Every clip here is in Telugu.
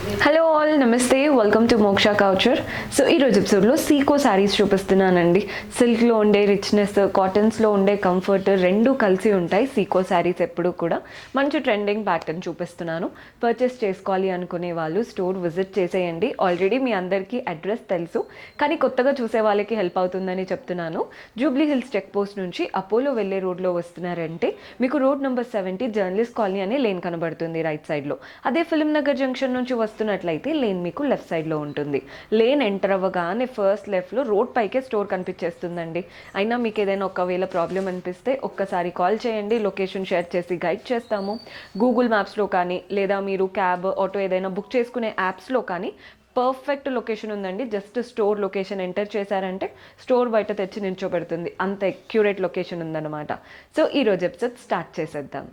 హలో ఆల్, నమస్తే, వెల్కమ్ టు మోక్ష కల్చర్. సో ఈరోజు ఎపిసోడ్లో సీకో శారీస్ చూపిస్తున్నానండి. సిల్క్లో ఉండే రిచ్నెస్, కాటన్స్లో ఉండే కంఫర్ట్ రెండు కలిసి ఉంటాయి సీకో శారీస్. ఎప్పుడు కూడా మంచి ట్రెండింగ్ ప్యాటర్న్ చూపిస్తున్నాను. పర్చేస్ చేసుకోవాలి అనుకునే వాళ్ళు స్టోర్ విజిట్ చేసేయండి. ఆల్రెడీ మీ అందరికీ అడ్రస్ తెలుసు, కానీ కొత్తగా చూసే వాళ్ళకి హెల్ప్ అవుతుందని చెప్తున్నాను. జూబ్లీ హిల్స్ చెక్ పోస్ట్ నుంచి అపోలో వెళ్ళే రోడ్లో వస్తున్నారంటే మీకు రోడ్ నెంబర్ 70 జర్నలిస్ట్ కాలనీ అనే లేన్ కనబడుతుంది రైట్ సైడ్లో. అదే ఫిల్మ్ నగర్ జంక్షన్ నుంచి వస్తున్నట్లయితే లేన్ మీకు లెఫ్ట్ సైడ్లో ఉంటుంది. లేన్ ఎంటర్ అవ్వగానే ఫస్ట్ లెఫ్ట్లో రోడ్ పైకే స్టోర్ కనిపించేస్తుందండి. అయినా మీకు ఏదైనా ఒకవేళ ప్రాబ్లం అనిపిస్తే ఒక్కసారి కాల్ చేయండి, లొకేషన్ షేర్ చేసి గైడ్ చేస్తాము. గూగుల్ మ్యాప్స్లో కానీ లేదా మీరు క్యాబ్, ఆటో ఏదైనా బుక్ చేసుకునే యాప్స్లో కానీ పర్ఫెక్ట్ లొకేషన్ ఉందండి. జస్ట్ స్టోర్ లొకేషన్ ఎంటర్ చేశారంటే స్టోర్ బయట తెచ్చి నిల్చోబెడుతుంది. అంత అక్యురేట్ లొకేషన్ ఉందన్నమాట. సో ఈరోజు ఎపిసోడ్ స్టార్ట్ చేసేద్దాం.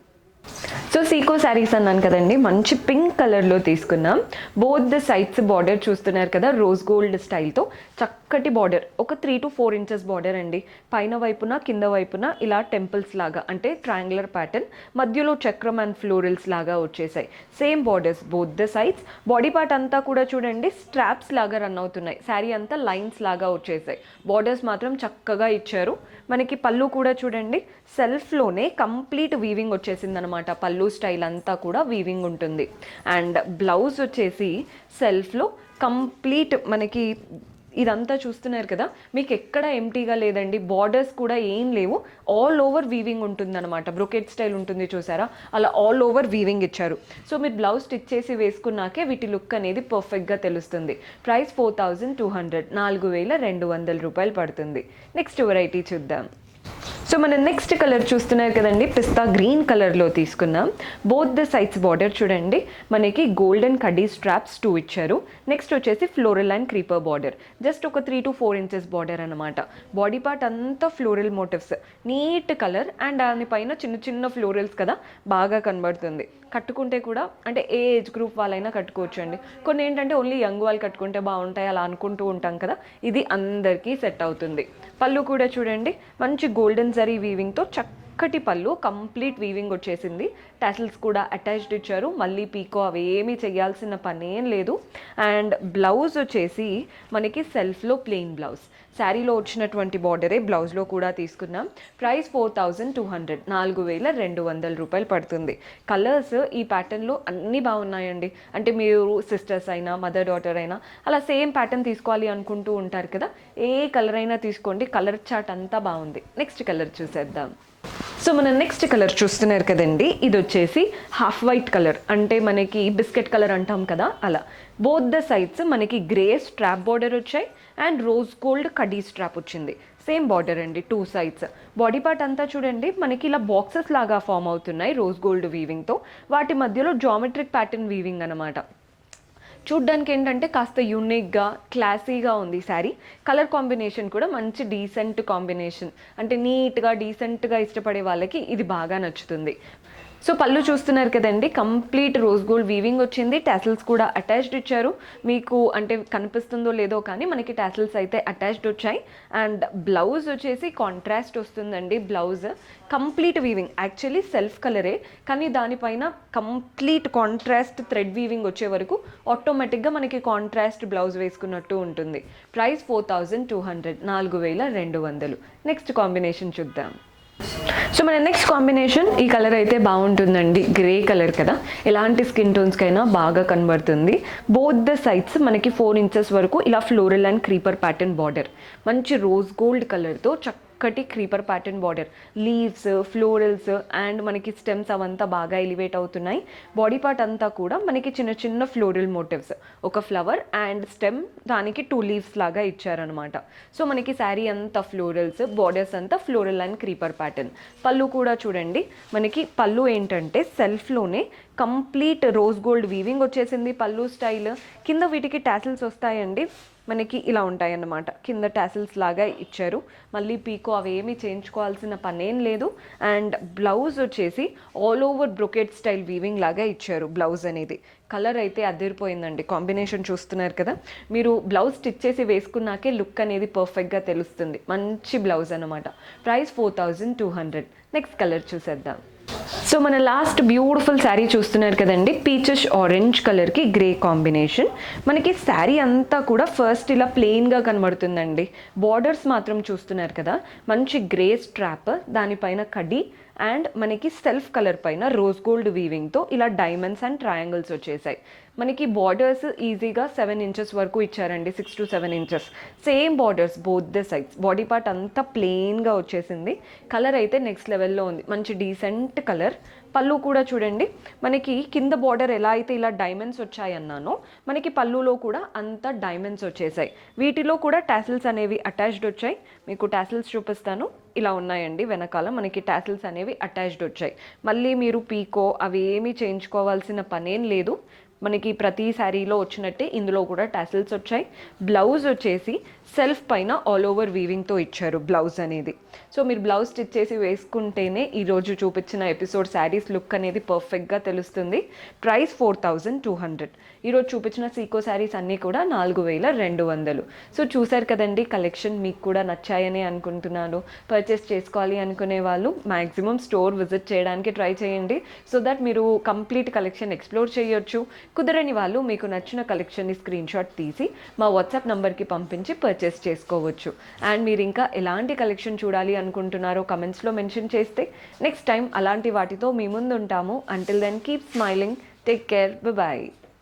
సో సీకో శారీస్ అన్నాను కదండి, మంచి పింక్ కలర్లో తీసుకున్నాం. బోత్ ద సైడ్స్ బార్డర్ చూస్తున్నారు కదా, రోజ్ గోల్డ్ స్టైల్తో చక్కటి బార్డర్, ఒక 3 to 4 inches బార్డర్ అండి. పైన వైపున కింద వైపున ఇలా టెంపుల్స్ లాగా, అంటే ట్రయాంగులర్ ప్యాటర్న్, మధ్యలో చక్రం అండ్ ఫ్లోరల్స్ లాగా వచ్చేసాయి. Same borders both the sides. Body part అంతా కూడా చూడండి స్ట్రాప్స్ లాగా రన్ అవుతున్నాయి. శారీ అంతా లైన్స్ లాగా వచ్చేసాయి. బార్డర్స్ మాత్రం చక్కగా ఇచ్చారు. మనకి పళ్ళు కూడా చూడండి సెల్ఫ్లోనే కంప్లీట్ వీవింగ్ వచ్చేసింది అనమాట. పళ్ళు స్టైల్ అంతా కూడా వీవింగ్ ఉంటుంది. అండ్ బ్లౌజ్ వచ్చేసి సెల్ఫ్లో కంప్లీట్ మనకి ఇదంతా చూస్తున్నారు కదా, మీకు ఎక్కడ ఎంటీగా లేదండి. బార్డర్స్ కూడా ఏం లేవు, ఆల్ ఓవర్ వీవింగ్ ఉంటుంది అనమాట. బ్రొకెట్ స్టైల్ ఉంటుంది చూసారా, అలా ఆల్ ఓవర్ వీవింగ్ ఇచ్చారు. సో మీరు బ్లౌజ్ స్టిచ్ చేసి వేసుకున్నాకే వీటి లుక్ అనేది పర్ఫెక్ట్గా తెలుస్తుంది. ప్రైస్ 4200, 4200 రూపాయలు పడుతుంది. నెక్స్ట్ వెరైటీ చూద్దాం. సో మన నెక్స్ట్ కలర్ చూస్తున్నారు కదండి, పిస్తా గ్రీన్ కలర్లో తీసుకున్నాం. బోత్ ద సైడ్స్ బార్డర్ చూడండి, మనకి గోల్డెన్ కడ్డీ స్ట్రాప్స్ 2 ఇచ్చారు. నెక్స్ట్ వచ్చేసి floral and creeper border, just ఒక 3 to 4 inches బార్డర్ అనమాట. బాడీ పార్ట్ అంతా floral motifs, neat colour and దానిపైన చిన్న చిన్న ఫ్లోరల్స్ కదా, బాగా కనబడుతుంది. కట్టుకుంటే కూడా అంటే ఏ ఏజ్ గ్రూప్ వాళ్ళైనా కట్టుకోవచ్చు అండి. కొన్ని ఏంటంటే ఓన్లీ యంగ్ వాళ్ళు కట్టుకుంటే బాగుంటాయి అలా అనుకుంటూ ఉంటాం కదా, ఇది అందరికీ సెట్ అవుతుంది. పళ్ళు కూడా చూడండి మంచి గోల్డెన్ జరీ వీవింగ్తో చక్కటి పళ్ళు, కంప్లీట్ వీవింగ్ వచ్చేసింది. టాసిల్స్ కూడా అటాచ్డ్ ఇచ్చారు. మళ్ళీ పీకో అవి ఏమీ చేయాల్సిన పని ఏం లేదు. అండ్ బ్లౌజ్ వచ్చేసి మనకి సెల్ఫ్లో ప్లెయిన్ బ్లౌజ్, శారీలో వచ్చినటువంటి బార్డరే బ్లౌజ్లో కూడా తీసుకున్నాం. ప్రైస్ 4200, 4200 రూపాయలు పడుతుంది. కలర్స్ ఈ ప్యాటర్న్లో అన్నీ బాగున్నాయండి. అంటే మీరు సిస్టర్స్ అయినా మదర్ డాటర్ అయినా అలా సేమ్ ప్యాటర్న్ తీసుకోవాలి అనుకుంటూ ఉంటారు కదా, ఏ కలర్ అయినా తీసుకోండి. కలర్ చార్ట్ అంతా బాగుంది. నెక్స్ట్ కలర్ చూసేద్దాం. సో మన నెక్స్ట్ కలర్ చూస్తున్నారు కదండి, ఇది వచ్చేసి హాఫ్ వైట్ కలర్, అంటే మనకి బిస్కెట్ కలర్ అంటాం కదా అలా. బోత్ ద సైడ్స్ మనకి గ్రే స్ట్రాప్ బార్డర్ వచ్చాయి అండ్ రోజ్ గోల్డ్ కడ్డీ స్ట్రాప్ వచ్చింది. సేమ్ బార్డర్ అండి 2 sides. బాడీ పార్ట్ అంతా చూడండి మనకి ఇలా బాక్సెస్ లాగా ఫామ్ అవుతున్నాయి రోజ్ గోల్డ్ వీవింగ్తో. వాటి మధ్యలో జామెట్రిక్ ప్యాటర్న్ వీవింగ్ అనమాట. చూడ్డానికి ఏంటంటే కాస్త యూనిక్గా క్లాసీగా ఉంది శారీ. కలర్ కాంబినేషన్ కూడా మంచి డీసెంట్ కాంబినేషన్, అంటే నీట్గా డీసెంట్గా ఇష్టపడే వాళ్ళకి ఇది బాగా నచ్చుతుంది. సో పళ్ళు చూస్తున్నారు కదండి, కంప్లీట్ రోజ్ గోల్డ్ వీవింగ్ వచ్చింది. టాసిల్స్ కూడా అటాచ్డ్ ఇచ్చారు. మీకు అంటే కనిపిస్తుందో లేదో కానీ మనకి టాసిల్స్ అయితే అటాచ్డ్ వచ్చాయి. అండ్ బ్లౌజ్ వచ్చేసి కాంట్రాస్ట్ వస్తుందండి. Blouse complete weaving, actually self కలరే కానీ దానిపైన కంప్లీట్ కాంట్రాస్ట్ థ్రెడ్ వీవింగ్ వచ్చే వరకు ఆటోమేటిక్గా మనకి కాంట్రాస్ట్ బ్లౌజ్ వేసుకున్నట్టు ఉంటుంది. ప్రైస్ 4200, 4200. నెక్స్ట్ కాంబినేషన్ చూద్దాం. సో మన నెక్స్ట్ కాంబినేషన్, ఈ కలర్ అయితే బాగుంటుందండి. గ్రే కలర్ కదా, ఎలాంటి స్కిన్ టోన్స్కైనా బాగా కనబడుతుంది. బోత్ ద సైడ్స్ మనకి 4 inches వరకు ఇలా floral and creeper pattern border, మంచి రోజ్ గోల్డ్ కలర్తో చక్కటి creeper pattern border, leaves, florals and మనకి స్టెమ్స్ అవంతా బాగా ఎలివేట్ అవుతున్నాయి. బాడీ పార్ట్ అంతా కూడా మనకి చిన్న చిన్న ఫ్లోరల్ మోటివ్స్, ఒక ఫ్లవర్ అండ్ స్టెమ్, దానికి 2 leaves లాగా ఇచ్చారనమాట. సో మనకి శారీ అంతా ఫ్లోరల్స్, బార్డర్స్ అంతా ఫ్లోరల్ అండ్ క్రీపర్ ప్యాటర్న్. పళ్ళు కూడా చూడండి, మనకి పళ్ళు ఏంటంటే సెల్ఫ్లోనే కంప్లీట్ రోజ్ గోల్డ్ వీవింగ్ వచ్చేసింది. పళ్ళు స్టైల్ కింద వీటికి టాసిల్స్ వస్తాయండి, మనకి ఇలా ఉంటాయన్నమాట. కింద టాసిల్స్ లాగా ఇచ్చారు. మళ్ళీ పీకో అవి ఏమీ చేయించుకోవాల్సిన పనేం లేదు. అండ్ బ్లౌజ్ వచ్చేసి all over brocade style weaving లాగా ఇచ్చారు బ్లౌజ్ అనేది. కలర్ అయితే అదిరిపోయిందండి. కాంబినేషన్ చూస్తున్నారు కదా, మీరు బ్లౌజ్ స్టిచ్ చేసి వేసుకున్నాకే లుక్ అనేది పర్ఫెక్ట్గా తెలుస్తుంది. మంచి బ్లౌజ్ అనమాట. ప్రైస్ 4200. నెక్స్ట్ కలర్ చూసేద్దాం. సో మన లాస్ట్ బ్యూటిఫుల్ శారీ చూస్తున్నారు కదండి, పీచెస్ ఆరెంజ్ కలర్కి గ్రే కాంబినేషన్. మనకి శారీ అంతా కూడా ఫస్ట్ ఇలా ప్లెయిన్గా కనబడుతుందండి. బార్డర్స్ మాత్రం చూస్తున్నారు కదా, మంచి గ్రే స్ట్రాప్, దానిపైన కడ్డీ అండ్ మనకి సెల్ఫ్ కలర్ పైన రోజ్ గోల్డ్ వీవింగ్తో ఇలా డైమండ్స్ అండ్ ట్రయాంగిల్స్ వచ్చేసాయి. మనకి బార్డర్స్ ఈజీగా 7 ఇంచెస్ వరకు ఇచ్చారండి, 6 to 7 inches. Same borders both the sides. Body part అంతా ప్లెయిన్గా వచ్చేసింది. కలర్ అయితే నెక్స్ట్ లెవెల్లో ఉంది, మంచి డీసెంట్ కలర్. పళ్ళు కూడా చూడండి, మనకి కింద బార్డర్ ఎలా అయితే ఇలా డైమండ్స్ వచ్చాయన్నానో మనకి పళ్ళులో కూడా అంత డైమండ్స్ వచ్చేసాయి. వీటిలో కూడా టాసిల్స్ అనేవి అటాచ్డ్ వచ్చాయి. మీకు టాసిల్స్ చూపిస్తాను, ఇలా ఉన్నాయండి. వెనకాల మనకి టాసిల్స్ అనేవి అటాచ్డ్ వచ్చాయి. మళ్ళీ మీరు పీకో అవి ఏమీ చేయించుకోవాల్సిన పనేం లేదు. మనకి ప్రతి శారీలో వచ్చినట్టే ఇందులో కూడా టాసిల్స్ వచ్చాయి. బ్లౌజ్ వచ్చేసి సెల్ఫ్ పైన ఆల్ ఓవర్ వీవింగ్తో ఇచ్చారు బ్లౌజ్ అనేది. సో మీరు బ్లౌజ్ స్టిచ్ చేసి వేసుకుంటేనే ఈరోజు చూపించిన ఎపిసోడ్ శారీస్ లుక్ అనేది పర్ఫెక్ట్గా తెలుస్తుంది. ప్రైస్ 4200. ఈరోజు చూపించిన సీకో శారీస్ అన్నీ కూడా 4200. సో చూసారు కదండి కలెక్షన్, మీకు కూడా నచ్చాయని అనుకుంటున్నాను. పర్చేస్ చేసుకోవాలి అనుకునే వాళ్ళు మ్యాక్సిమం స్టోర్ విజిట్ చేయడానికి ట్రై చేయండి, సో దట్ మీరు కంప్లీట్ కలెక్షన్ ఎక్స్ప్లోర్ చేయొచ్చు. కుదరని వాళ్ళు మీకు నచ్చిన కలెక్షన్ని స్క్రీన్ షాట్ తీసి మా వాట్సాప్ నంబర్కి పంపించి పర్చేస్ చేసుకోవచ్చు. అండ్ మీరు ఇంకా ఎలాంటి కలెక్షన్ చూడాలి అనుకుంటున్నారో కమెంట్స్లో మెన్షన్ చేస్తే నెక్స్ట్ టైం అలాంటి వాటితో మీ ముందు ఉంటాము. Until then keep smiling, take care, bye.